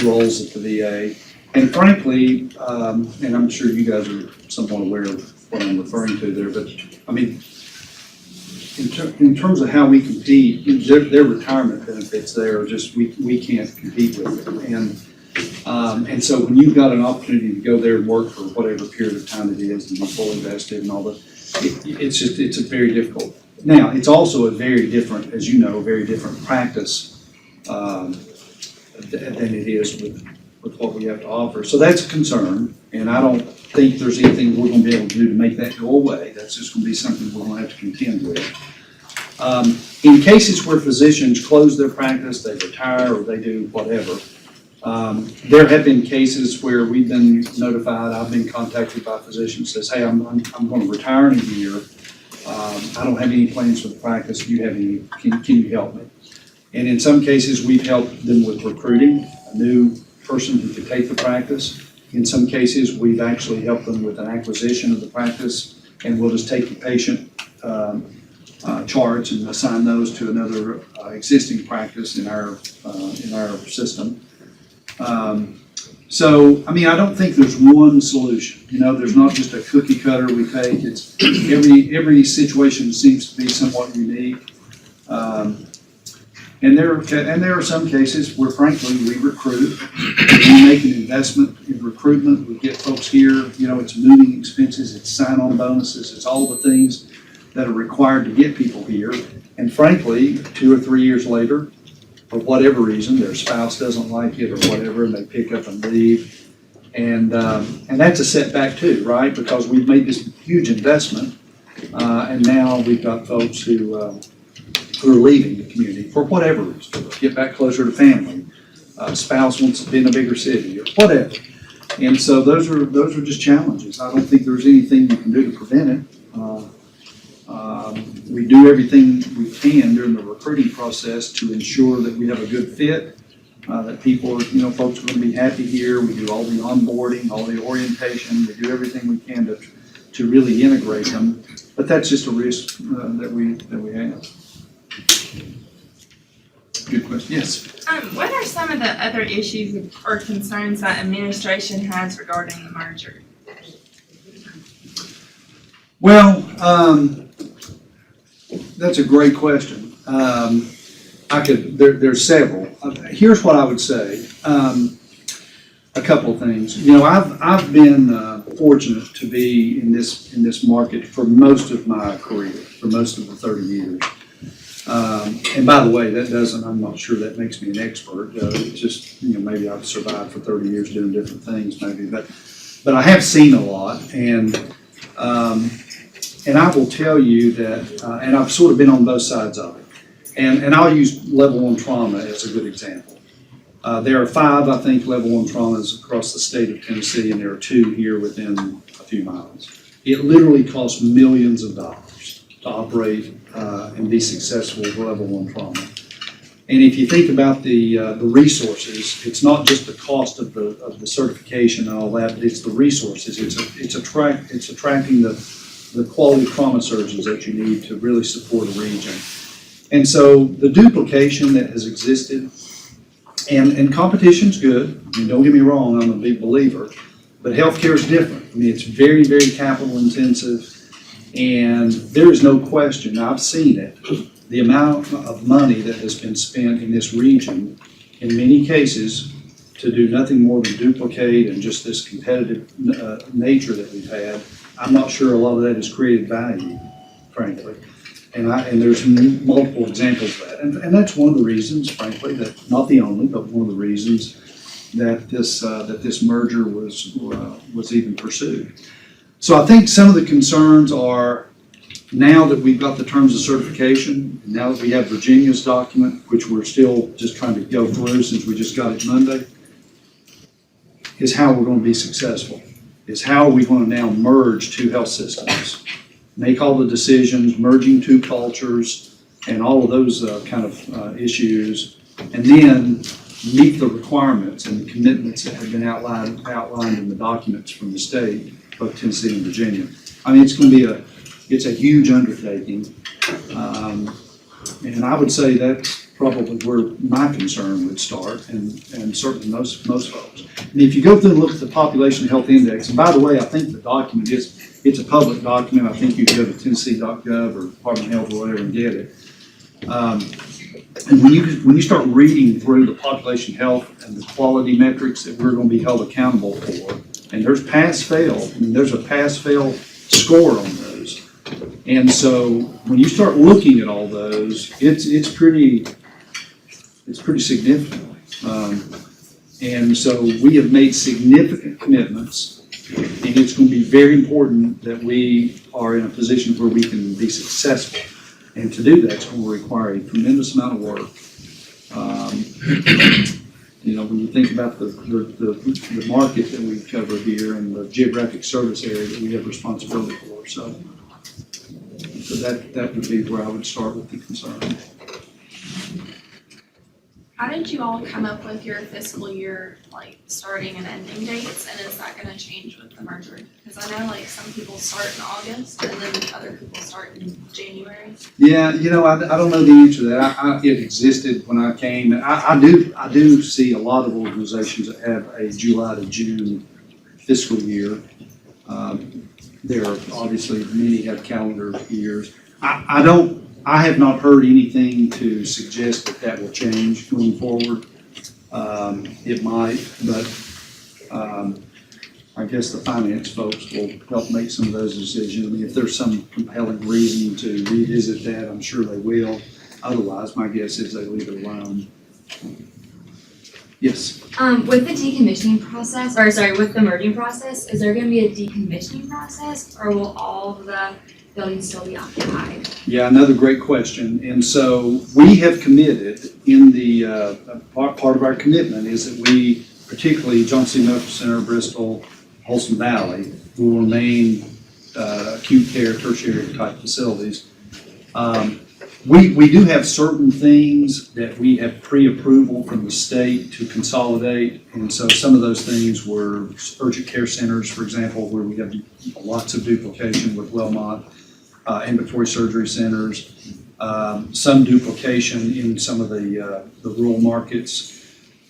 roles at the VA. And frankly, and I'm sure you guys are somewhat aware of what I'm referring to there, but I mean, in terms of how we compete, their retirement benefits there are just, we can't compete with them. And so when you've got an opportunity to go there and work for whatever period of time it is and be fully vested and all that, it's a very difficult. Now, it's also a very different, as you know, very different practice than it is with what we have to offer. So that's a concern, and I don't think there's anything we're going to be able to do to make that go away. That's just going to be something we're going to have to contend with. In cases where physicians close their practice, they retire, or they do whatever, there have been cases where we've been notified, I've been contacted by physicians that says, hey, I'm going to retire in a year. I don't have any plans for the practice. Do you have any, can you help me? And in some cases, we've helped them with recruiting a new person who could take the practice. In some cases, we've actually helped them with an acquisition of the practice, and we'll just take the patient charts and assign those to another existing practice in our system. So, I mean, I don't think there's one solution. There's not just a cookie cutter we take. It's every situation seems to be somewhat unique. And there are some cases where frankly, we recruit, we make an investment in recruitment, we get folks here, it's moving expenses, it's sign-on bonuses, it's all the things that are required to get people here. And frankly, 2 or 3 years later, for whatever reason, their spouse doesn't like it or whatever, and they pick up and leave. And that's a setback too, right? Because we've made this huge investment, and now we've got folks who are leaving the community for whatever reason, get back closer to family, spouse wants to be in a bigger city or whatever. And so those are just challenges. I don't think there's anything you can do to prevent it. We do everything we can during the recruiting process to ensure that we have a good fit, that people are, folks are going to be happy here. We do all the onboarding, all the orientation. We do everything we can to really integrate them. But that's just a risk that we have. Good question. Yes. What are some of the other issues or concerns that administration has regarding the merger? Well, that's a great question. There's several. Here's what I would say. A couple of things. I've been fortunate to be in this market for most of my career, for most of the 30 years. And by the way, I'm not sure that makes me an expert. It's just, maybe I've survived for 30 years doing different things maybe, but I have seen a lot, and I will tell you that, and I've sort of been on both sides of it. And I'll use level 1 trauma as a good example. There are 5, I think, level 1 traumas across the state of Tennessee, and there are 2 here within a few miles. It literally costs millions of dollars to operate and be successful with level 1 trauma. And if you think about the resources, it's not just the cost of the certification and all that, but it's the resources. It's attracting the quality trauma surgeons that you need to really support a region. And so the duplication that has existed, and competition's good. I mean, don't get me wrong, I'm a big believer, but healthcare is different. I mean, it's very, very capital intensive, and there is no question, I've seen it, the amount of money that has been spent in this region, in many cases, to do nothing more than duplicate and just this competitive nature that we've had. I'm not sure a lot of that has created value, frankly. And there's multiple examples of that. And that's one of the reasons, frankly, that, not the only, but one of the reasons that this merger was even pursued. So I think some of the concerns are, now that we've got the terms of certification, now that we have Virginia's document, which we're still just trying to go through since we just got it Monday, is how we're going to be successful, is how are we going to now merge 2 health systems, make all the decisions, merging 2 cultures, and all of those kind of issues, and then meet the requirements and the commitments that have been outlined in the documents from the state, both Tennessee and Virginia. I mean, it's going to be it's a huge undertaking, and I would say that's probably where my concern would start, and certainly most folks. And if you go through and look at the Population Health Index, and by the way, I think the document it's a public document. I think you can go to Tennessee.gov or Department of Health or whatever and get it. And when you start reading through the population health and the quality metrics that we're going to be held accountable for, and there's pass-fail. I mean, there's a pass-fail score on those. And so when you start looking at all those, it's pretty significant. And so we have made significant commitments, and it's going to be very important that we are in a position where we can be successful. And to do that, it's going to require a tremendous amount of work. When you think about the market that we cover here and the geographic service area that we have responsibility for, so that would be where I would start with the concern. How did you all come up with your fiscal year, starting and ending dates, and is that gonna change with the merger? Because I know some people start in August and then other people start in January. Yeah, I don't know the answer to that. It existed when I came, and I do see a lot of organizations that have a July to June fiscal year. There are obviously many have calendar years. I don't I have not heard anything to suggest that that will change going forward. It might, but I guess the finance folks will help make some of those decisions. I mean, if there's some compelling reason to revisit that, I'm sure they will. Otherwise, my guess is they leave it alone. Yes. With the decommissioning process, or sorry, with the merging process, is there gonna be a decommissioning process, or will all of the buildings still be occupied? Yeah, another great question. And so we have committed in the, part of our commitment is that we, particularly Johnson City Medical Center, Bristol, Holston Valley, will remain acute care, tertiary type facilities. We do have certain things that we have pre-approval from the state to consolidate. And so some of those things were urgent care centers, for example, where we have lots of duplication with Wellmont, ambulatory surgery centers, some duplication in some of the rural markets.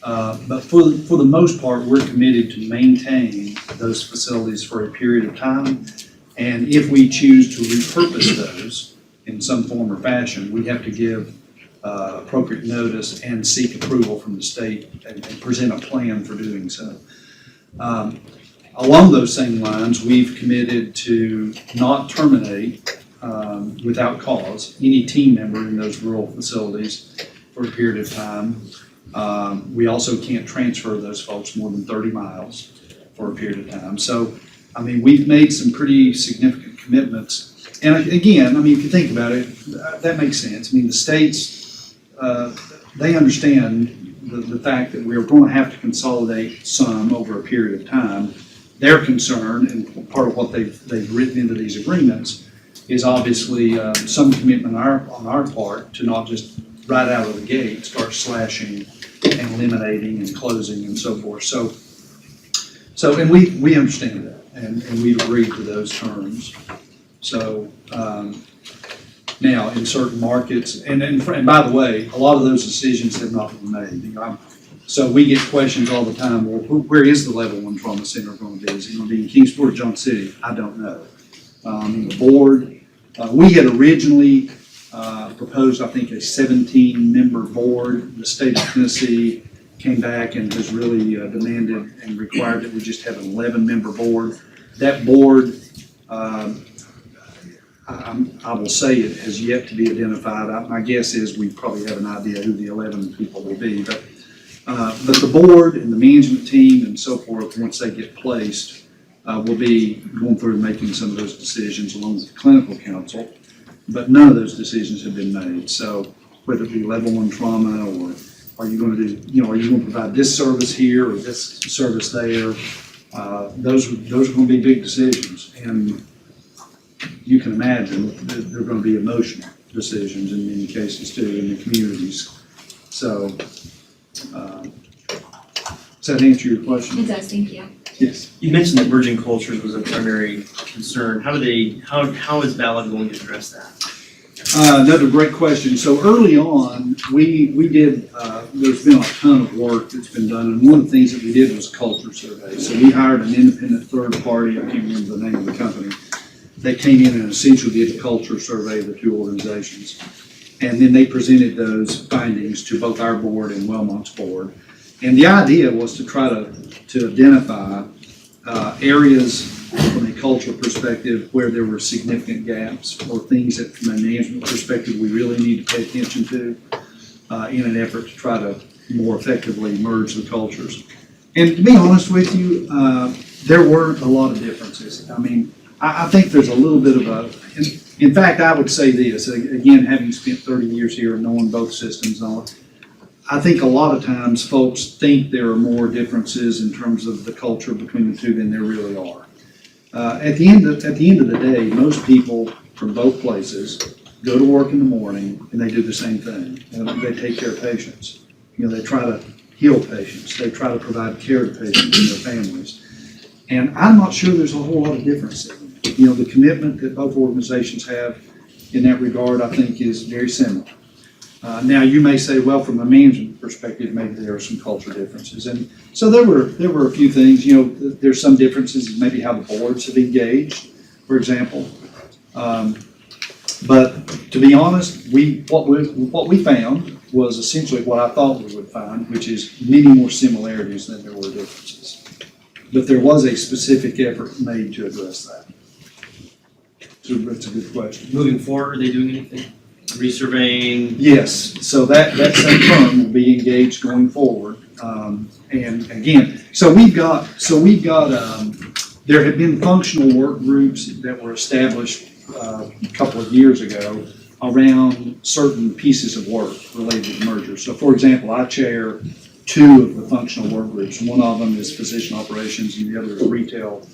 But for the most part, we're committed to maintain those facilities for a period of time. And if we choose to repurpose those in some form or fashion, we have to give appropriate notice and seek approval from the state and present a plan for doing so. Along those same lines, we've committed to not terminate without cause any team member in those rural facilities for a period of time. We also can't transfer those folks more than 30 miles for a period of time. So, I mean, we've made some pretty significant commitments. And again, I mean, if you think about it, that makes sense. I mean, the states, they understand the fact that we're going to have to consolidate some over a period of time. Their concern, and part of what they've written into these agreements, is obviously some commitment on our part to not just right out of the gate start slashing and eliminating and closing and so forth. So and we understand that, and we've agreed to those terms. So now in certain markets, and by the way, a lot of those decisions have not been made. You know, so we get questions all the time. Well, where is the level 1 trauma center going to be? Is it going to be in Kingsport or Johnson City? I don't know. The board, we had originally proposed, I think, a 17-member board. The state of Tennessee came back and has really demanded and required that we just have an 11-member board. That board, I will say it has yet to be identified. My guess is we probably have an idea who the 11 people will be. But the board and the management team and so forth, once they get placed, will be going through and making some of those decisions along with the clinical council. But none of those decisions have been made. So whether it be level 1 trauma, or are you going to do, you know, are you going to provide this service here or this service there? Those are going to be big decisions. And you can imagine that they're going to be emotional decisions in many cases too in the communities. So, does that answer your question? It does, thank you. Yes. You mentioned that merging cultures was a primary concern. How is Valid going to address that? Another great question. So early on, we did, there's been a ton of work that's been done, and one of the things that we did was a culture survey. So we hired an independent third party, I can't remember the name of the company. They came in and essentially did a culture survey of the two organizations. And then they presented those findings to both our board and Wellmont's board. And the idea was to try to identify areas from a cultural perspective where there were significant gaps or things that from a management perspective we really need to pay attention to in an effort to try to more effectively merge the cultures. And to be honest with you, there weren't a lot of differences. I mean, I think there's a little bit of a, in fact, I would say this, again, having spent 30 years here and knowing both systems and all, I think a lot of times folks think there are more differences in terms of the culture between the two than there really are. At the end of the day, most people from both places go to work in the morning and they do the same thing. They take care of patients. You know, they try to heal patients. They try to provide care to patients and their families. And I'm not sure there's a whole lot of difference in them. You know, the commitment that both organizations have in that regard, I think, is very similar. Now, you may say, well, from a management perspective, maybe there are some cultural differences. And so there were a few things. You know, there's some differences in maybe how the boards have engaged, for example. But to be honest, what we found was essentially what I thought we would find, which is many more similarities than there were differences. But there was a specific effort made to address that. So that's a good question. Moving forward, are they doing anything? Resurveying? Yes, so that same firm will be engaged going forward. And again, there have been functional work groups that were established a couple of years ago around certain pieces of work related to mergers. So for example, I chair 2 of the functional work groups. One of them is physician operations and the other is retail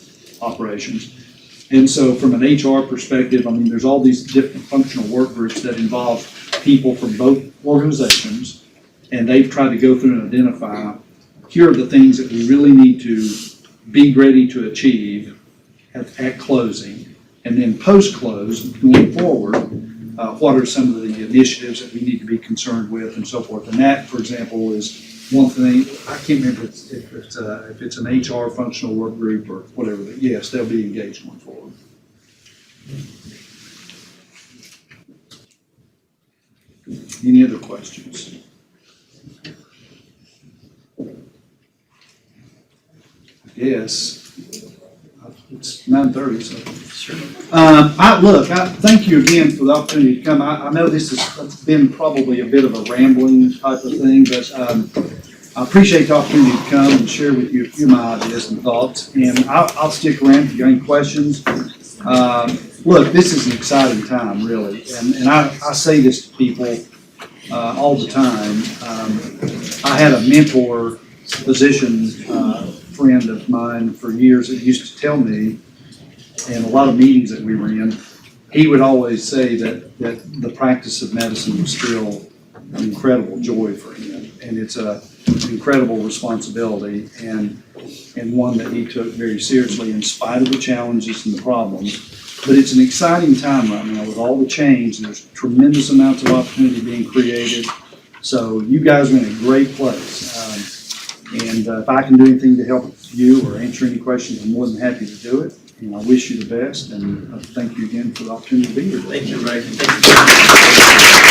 operations. And so from an HR perspective, I mean, there's all these different functional work groups that involve people from both organizations, and they've tried to go through and identify, here are the things that we really need to be ready to achieve at closing. And then post-close, going forward, what are some of the initiatives that we need to be concerned with and so forth. And that, for example, is one thing, I can't remember if it's an HR functional work group or whatever, but yes, they'll be engaged going forward. Any other questions? Yes. It's 9:30, so. Sure. I thank you again for the opportunity to come. I know this has been probably a bit of a rambling type of thing, but I appreciate the opportunity to come and share with you a few of my ideas and thoughts. And I'll stick around if you have any questions. Look, this is an exciting time, really. And I say this to people all the time. I had a mentor, physician friend of mine for years that used to tell me, in a lot of meetings that we were in, he would always say that the practice of medicine was still an incredible joy for him. And it's an incredible responsibility and one that he took very seriously in spite of the challenges and the problems. But it's an exciting time right now with all the change. There's tremendous amounts of opportunity being created. So you guys are in a great place. And if I can do anything to help you or answer any questions, I'm more than happy to do it. And I wish you the best, and thank you again for the opportunity to be here today. Thank you, Ray. Thank you.